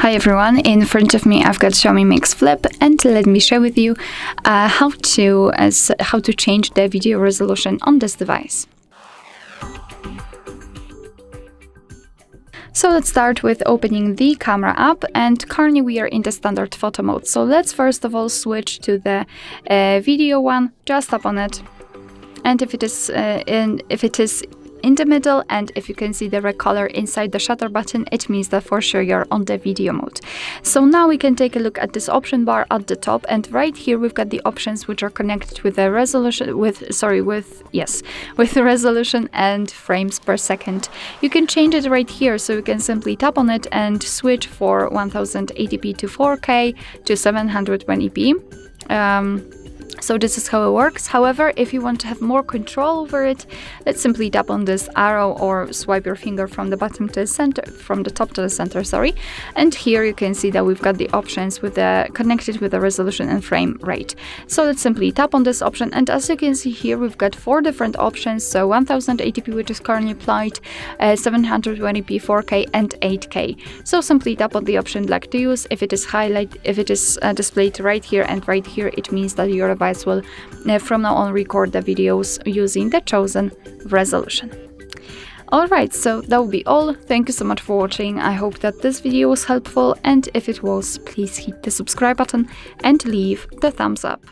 Hi everyone, in front of me I've got Xiaomi Mix Flip, and let me share with you how to change the video resolution on this device. So let's start with opening the camera app, and currently we are in the standard photo mode. So let's first of all switch to the video one, just tap on it, and if it is in the middle, and if you can see the red color inside the shutter button, it means that for sure you're on the video mode. So now we can take a look at this option bar at the top, and right here we've got the options which are connected with the resolution with the resolution and frames per second. You can change it right here, so you can simply tap on it and switch for 1080p to 4K to 720p. So this is how it works. However, if you want to have more control over it, let's simply tap on this arrow or swipe your finger from the bottom to the center, from the top to the center, sorry. And here you can see that we've got the options with connected with the resolution and frame rate. So let's simply tap on this option, and as you can see here, we've got 4 different options. So 1080p, which is currently applied, 720p, 4K, and 8K. So simply tap on the option you'd like to use. If it is displayed right here and right here, it means that your device will from now on record the videos using the chosen resolution. Alright, so that will be all. Thank you so much for watching. I hope that this video was helpful, and if it was, please hit the subscribe button and leave the thumbs up.